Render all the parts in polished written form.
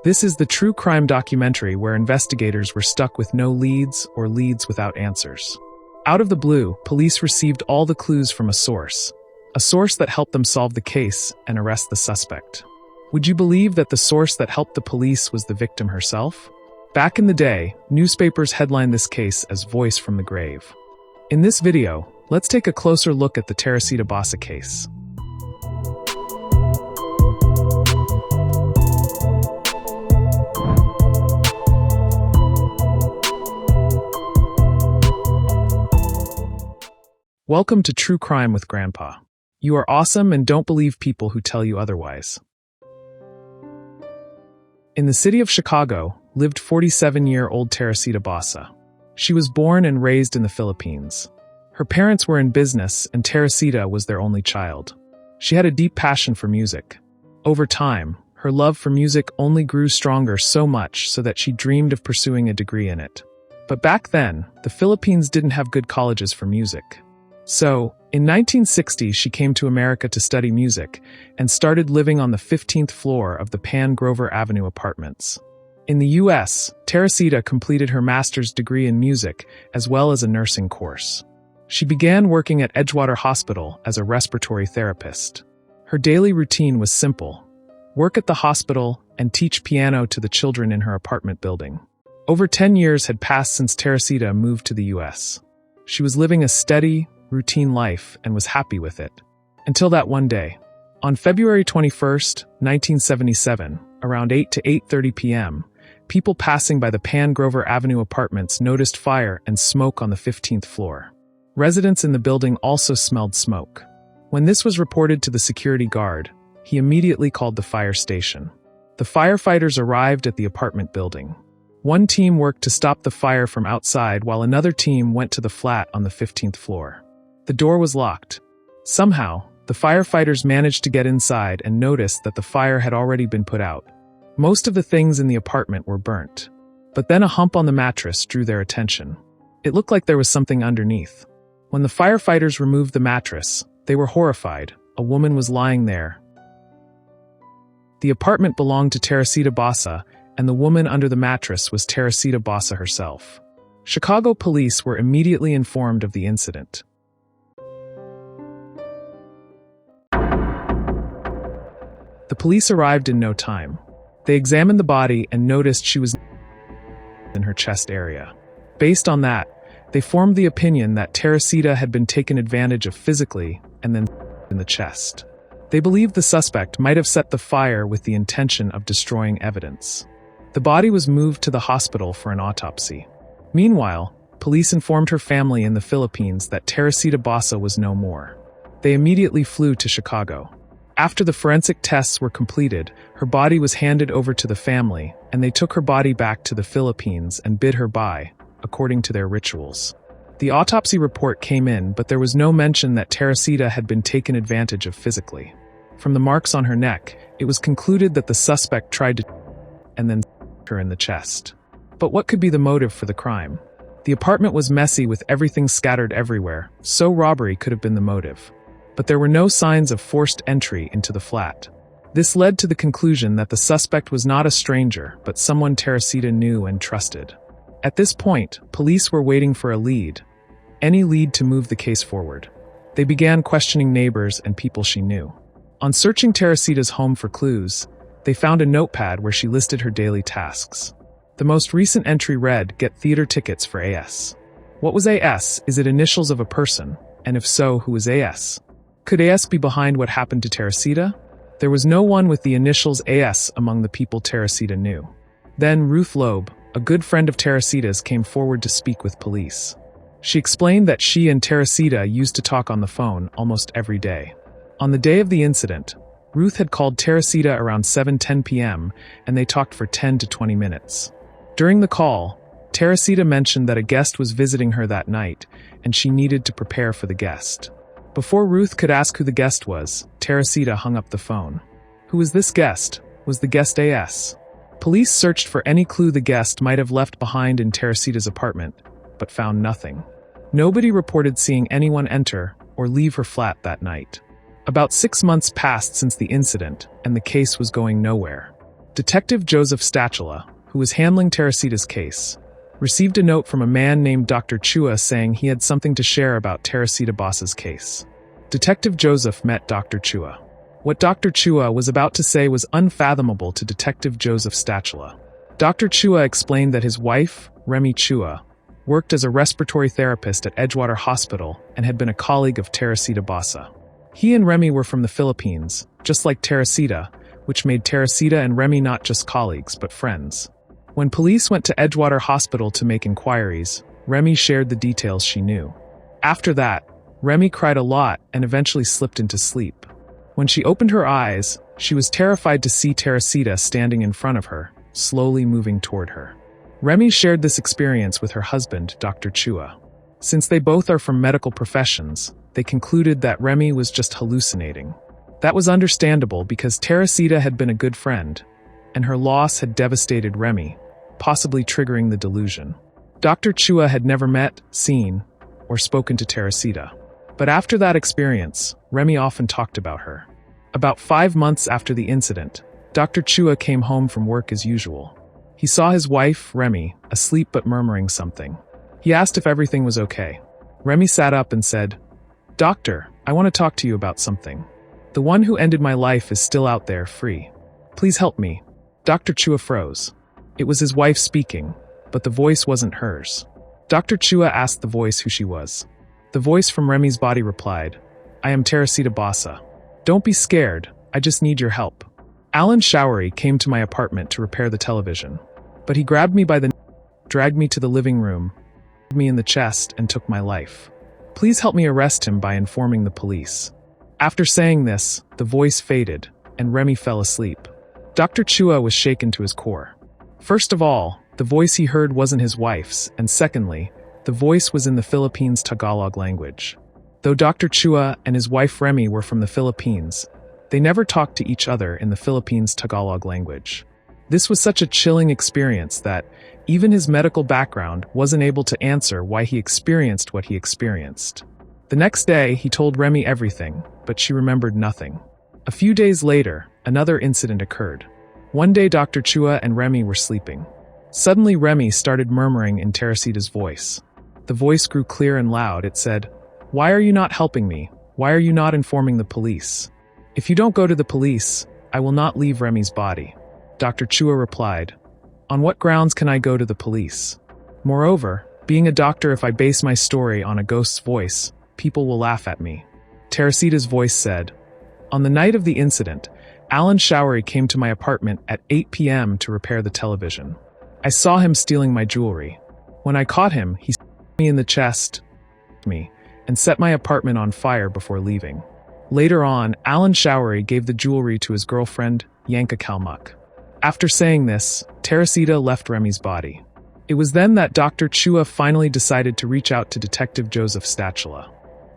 This is the true crime documentary where investigators were stuck with no leads or leads without answers. Out of the blue, police received all the clues from a source that helped them solve the case and arrest the suspect. Would you believe that the source that helped the police was the victim herself? Back in the day, newspapers headlined this case as Voice from the Grave. In this video, let's take a closer look at the Teresita Basa case. Welcome to True Crime with Grandpa. You are awesome and don't believe people who tell you otherwise. In the city of Chicago lived 47-year-old Teresita Basa. She was born and raised in the Philippines. Her parents were in business and Teresita was their only child. She had a deep passion for music. Over time, her love for music only grew stronger so much so that she dreamed of pursuing a degree in it. But back then, the Philippines didn't have good colleges for music. So, in 1960 she came to America to study music and started living on the 15th floor of the Pan Grover Avenue apartments. In the US, Teresita completed her master's degree in music as well as a nursing course. She began working at Edgewater Hospital as a respiratory therapist. Her daily routine was simple: work at the hospital and teach piano to the children in her apartment building. Over 10 years had passed since Teresita moved to the US. She was living a steady, routine life and was happy with it. Until that one day. On February 21st, 1977, around 8 to 8:30 p.m., people passing by the Pan Grover Avenue apartments noticed fire and smoke on the 15th floor. Residents in the building also smelled smoke. When this was reported to the security guard, he immediately called the fire station. The firefighters arrived at the apartment building. One team worked to stop the fire from outside while another team went to the flat on the 15th floor. The door was locked. Somehow, the firefighters managed to get inside and noticed that the fire had already been put out. Most of the things in the apartment were burnt. But then a hump on the mattress drew their attention. It looked like there was something underneath. When the firefighters removed the mattress, they were horrified. A woman was lying there. The apartment belonged to Teresita Basa, and the woman under the mattress was Teresita Basa herself. Chicago police were immediately informed of the incident. The police arrived in no time. They examined the body and noticed she was in her chest area. Based on that, they formed the opinion that Teresita had been taken advantage of physically and then in the chest. They believed the suspect might have set the fire with the intention of destroying evidence. The body was moved to the hospital for an autopsy. Meanwhile, police informed her family in the Philippines that Teresita Basa was no more. They immediately flew to Chicago. After the forensic tests were completed, her body was handed over to the family, and they took her body back to the Philippines and bid her bye, according to their rituals. The autopsy report came in, but there was no mention that Teresita had been taken advantage of physically. From the marks on her neck, it was concluded that the suspect tried to and then her in the chest. But what could be the motive for the crime? The apartment was messy with everything scattered everywhere, so robbery could have been the motive. But there were no signs of forced entry into the flat. This led to the conclusion that the suspect was not a stranger, but someone Teresita knew and trusted. At this point, police were waiting for a lead. Any lead to move the case forward. They began questioning neighbors and people she knew. On searching Teresita's home for clues, they found a notepad where she listed her daily tasks. The most recent entry read, "Get theater tickets for AS." What was AS? Is it initials of a person? And if so, who is AS? Could AS be behind what happened to Teresita? There was no one with the initials AS among the people Teresita knew. Then Ruth Loeb, a good friend of Teresita's, came forward to speak with police. She explained that she and Teresita used to talk on the phone almost every day. On the day of the incident, Ruth had called Teresita around 7:10 p.m. and they talked for 10 to 20 minutes. During the call, Teresita mentioned that a guest was visiting her that night and she needed to prepare for the guest. Before Ruth could ask who the guest was, Teresita hung up the phone. Who was this guest? Was the guest AS? Police searched for any clue the guest might have left behind in Teresita's apartment, but found nothing. Nobody reported seeing anyone enter or leave her flat that night. About 6 months passed since the incident, and the case was going nowhere. Detective Joseph Stachula, who was handling Teresita's case, received a note from a man named Dr. Chua saying he had something to share about Teresita Boss's case. Detective Joseph met Dr. Chua. What Dr. Chua was about to say was unfathomable to Detective Joseph Stachula. Dr. Chua explained that his wife, Remy Chua, worked as a respiratory therapist at Edgewater Hospital and had been a colleague of Teresita Bossa. He and Remy were from the Philippines, just like Teresita, which made Teresita and Remy not just colleagues but friends. When police went to Edgewater Hospital to make inquiries, Remy shared the details she knew. After that, Remy cried a lot and eventually slipped into sleep. When she opened her eyes, she was terrified to see Teresita standing in front of her, slowly moving toward her. Remy shared this experience with her husband, Dr. Chua. Since they both are from medical professions, they concluded that Remy was just hallucinating. That was understandable because Teresita had been a good friend, and her loss had devastated Remy, possibly triggering the delusion. Dr. Chua had never met, seen, or spoken to Teresita. But after that experience, Remy often talked about her. About 5 months after the incident, Dr. Chua came home from work as usual. He saw his wife, Remy, asleep but murmuring something. He asked if everything was okay. Remy sat up and said, "Doctor, I want to talk to you about something. The one who ended my life is still out there, free. Please help me." Dr. Chua froze. It was his wife speaking, but the voice wasn't hers. Dr. Chua asked the voice who she was. The voice from Remy's body replied, "I am Teresita Bossa. Don't be scared, I just need your help." Alan Showery came to my apartment to repair the television, but he grabbed me by the neck, dragged me to the living room, stabbed me in the chest, and took my life. Please help me arrest him by informing the police. After saying this, the voice faded, and Remy fell asleep. Dr. Chua was shaken to his core. First of all, the voice he heard wasn't his wife's, and secondly, the voice was in the Philippines Tagalog language. Though Dr. Chua and his wife Remy were from the Philippines, they never talked to each other in the Philippines Tagalog language. This was such a chilling experience that even his medical background wasn't able to answer why he experienced what he experienced. The next day, he told Remy everything, but she remembered nothing. A few days later, another incident occurred. One day Dr. Chua and Remy were sleeping. Suddenly Remy started murmuring in Teresita's voice. The voice grew clear and loud. It said, "Why are you not helping me? Why are you not informing the police? If you don't go to the police, I will not leave Remy's body." Dr. Chua replied, "On what grounds can I go to the police? Moreover, being a doctor, if I base my story on a ghost's voice, people will laugh at me." Teresita's voice said, "On the night of the incident, Alan Showery came to my apartment at 8 p.m. to repair the television. I saw him stealing my jewelry. When I caught him, he stabbed me in the chest, and set my apartment on fire before leaving. Later on, Alan Showery gave the jewelry to his girlfriend, Yanka Kalmuk. After saying this, Teresita left Remy's body. It was then that Dr. Chua finally decided to reach out to Detective Joseph Stachula.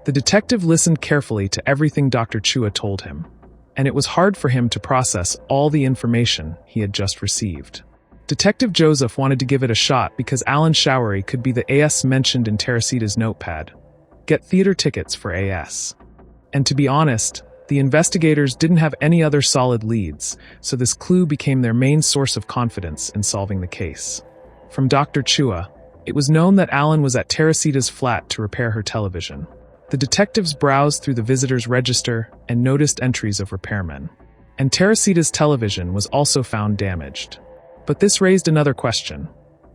The detective listened carefully to everything Dr. Chua told him, and it was hard for him to process all the information he had just received. Detective Joseph wanted to give it a shot because Alan Showery could be the AS mentioned in Teresita's notepad. Get theater tickets for AS. And to be honest, the investigators didn't have any other solid leads, so this clue became their main source of confidence in solving the case. From Dr. Chua, it was known that Alan was at Teresita's flat to repair her television. The detectives browsed through the visitor's register and noticed entries of repairmen. And Teresita's television was also found damaged. But this raised another question.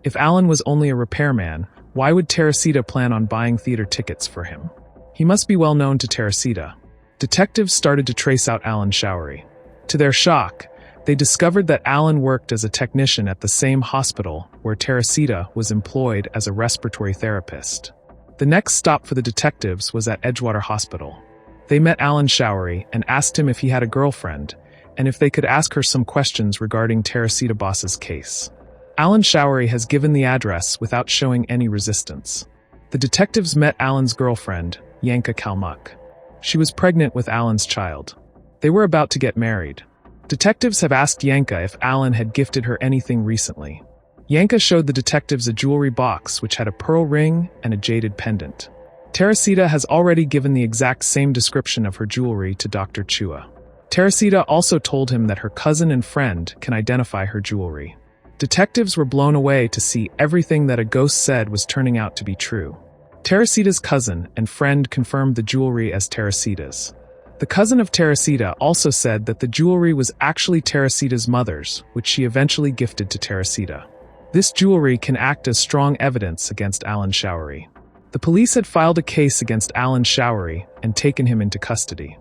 If Alan was only a repairman, why would Teresita plan on buying theater tickets for him? He must be well known to Teresita. Detectives started to trace out Alan Showery. To their shock, they discovered that Alan worked as a technician at the same hospital where Teresita was employed as a respiratory therapist. The next stop for the detectives was at Edgewater Hospital. They met Alan Showery and asked him if he had a girlfriend, and if they could ask her some questions regarding Teresita Boss's case. Alan Showery has given the address without showing any resistance. The detectives met Alan's girlfriend, Yanka Kalmuk. She was pregnant with Alan's child. They were about to get married. Detectives have asked Yanka if Alan had gifted her anything recently. Yanka showed the detectives a jewelry box which had a pearl ring and a jaded pendant. Teresita has already given the exact same description of her jewelry to Dr. Chua. Teresita also told him that her cousin and friend can identify her jewelry. Detectives were blown away to see everything that a ghost said was turning out to be true. Teresita's cousin and friend confirmed the jewelry as Teresita's. The cousin of Teresita also said that the jewelry was actually Teresita's mother's, which she eventually gifted to Teresita. This jewelry can act as strong evidence against Alan Showery. The police had filed a case against Alan Showery and taken him into custody.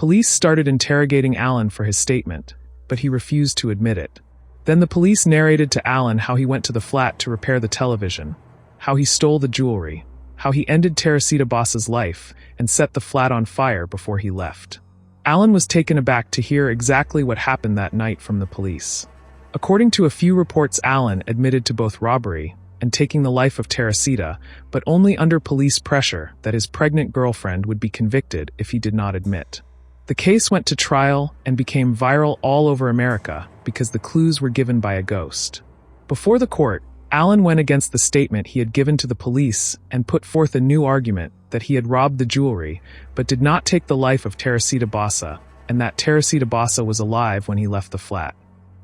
Police started interrogating Alan for his statement, but he refused to admit it. Then the police narrated to Alan how he went to the flat to repair the television, how he stole the jewelry, how he ended Teresita Boss's life and set the flat on fire before he left. Alan was taken aback to hear exactly what happened that night from the police. According to a few reports, Alan admitted to both robbery and taking the life of Teresita, but only under police pressure that his pregnant girlfriend would be convicted if he did not admit. The case went to trial and became viral all over America because the clues were given by a ghost. Before the court, Alan went against the statement he had given to the police and put forth a new argument that he had robbed the jewelry, but did not take the life of Teresita Bossa, and that Teresita Bossa was alive when he left the flat.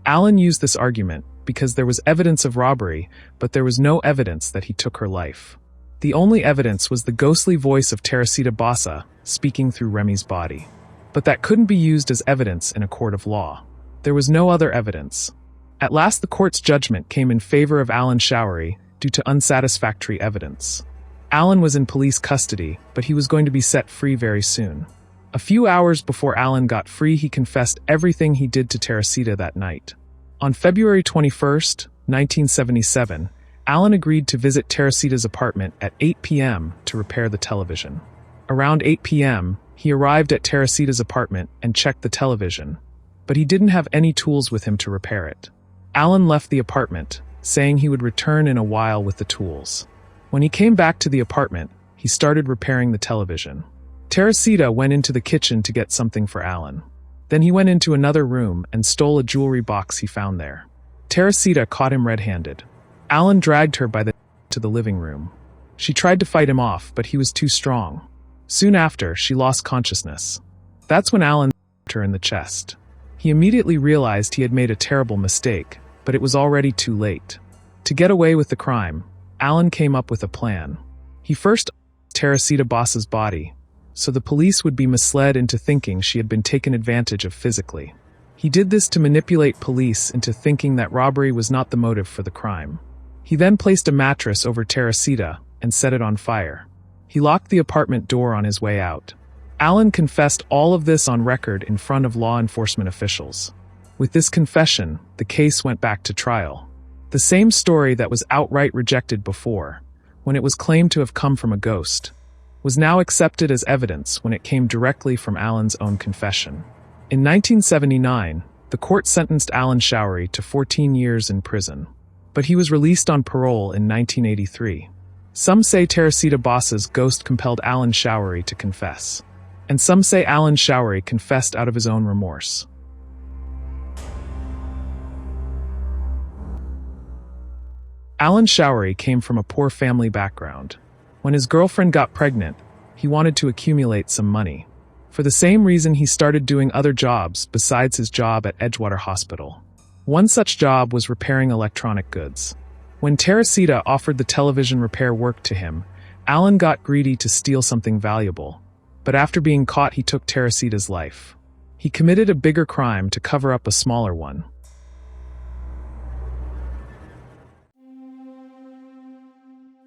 Alan used this argument because there was evidence of robbery, but there was no evidence that he took her life. The only evidence was the ghostly voice of Teresita Bossa speaking through Remy's body. But that couldn't be used as evidence in a court of law. There was no other evidence. At last the court's judgment came in favor of Alan Showery due to unsatisfactory evidence. Alan was in police custody, but he was going to be set free very soon. A few hours before Alan got free, he confessed everything he did to Teresita that night. On February 21st, 1977, Alan agreed to visit Teresita's apartment at 8 p.m. to repair the television. Around 8 p.m., he arrived at Teresita's apartment and checked the television, but he didn't have any tools with him to repair it. Alan left the apartment, saying he would return in a while with the tools. When he came back to the apartment, he started repairing the television. Teresita went into the kitchen to get something for Alan. Then he went into another room and stole a jewelry box he found there. Teresita caught him red-handed. Alan dragged her to the living room. She tried to fight him off, but he was too strong. Soon after, she lost consciousness. That's when Alan stabbed her in the chest. He immediately realized he had made a terrible mistake, but it was already too late. To get away with the crime, Alan came up with a plan. He first Teresita Boss's body, so the police would be misled into thinking she had been taken advantage of physically. He did this to manipulate police into thinking that robbery was not the motive for the crime. He then placed a mattress over Teresita and set it on fire. He locked the apartment door on his way out. Alan confessed all of this on record in front of law enforcement officials. With this confession, the case went back to trial. The same story that was outright rejected before, when it was claimed to have come from a ghost, was now accepted as evidence when it came directly from Alan's own confession. In 1979, the court sentenced Alan Showery to 14 years in prison, but he was released on parole in 1983. Some say Teresita Boss's ghost compelled Alan Showery to confess, and some say Alan Showery confessed out of his own remorse. Alan Showery came from a poor family background. When his girlfriend got pregnant, he wanted to accumulate some money. For the same reason, he started doing other jobs besides his job at Edgewater Hospital. One such job was repairing electronic goods. When Teresita offered the television repair work to him, Alan got greedy to steal something valuable. But after being caught, he took Teresita's life. He committed a bigger crime to cover up a smaller one.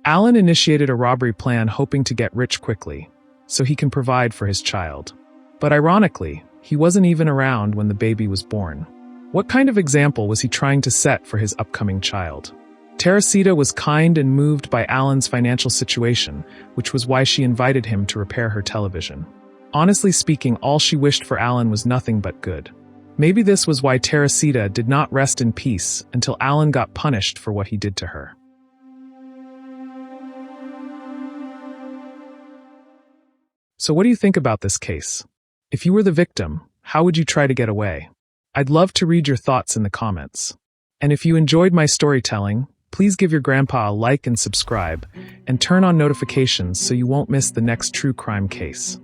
Alan initiated a robbery plan hoping to get rich quickly, so he can provide for his child. But ironically, he wasn't even around when the baby was born. What kind of example was he trying to set for his upcoming child? Teresita was kind and moved by Alan's financial situation, which was why she invited him to repair her television. Honestly speaking, all she wished for Alan was nothing but good. Maybe this was why Teresita did not rest in peace until Alan got punished for what he did to her. So what do you think about this case? If you were the victim, how would you try to get away? I'd love to read your thoughts in the comments. And if you enjoyed my storytelling, Please give your grandpa a like and subscribe, and turn on notifications so you won't miss the next true crime case.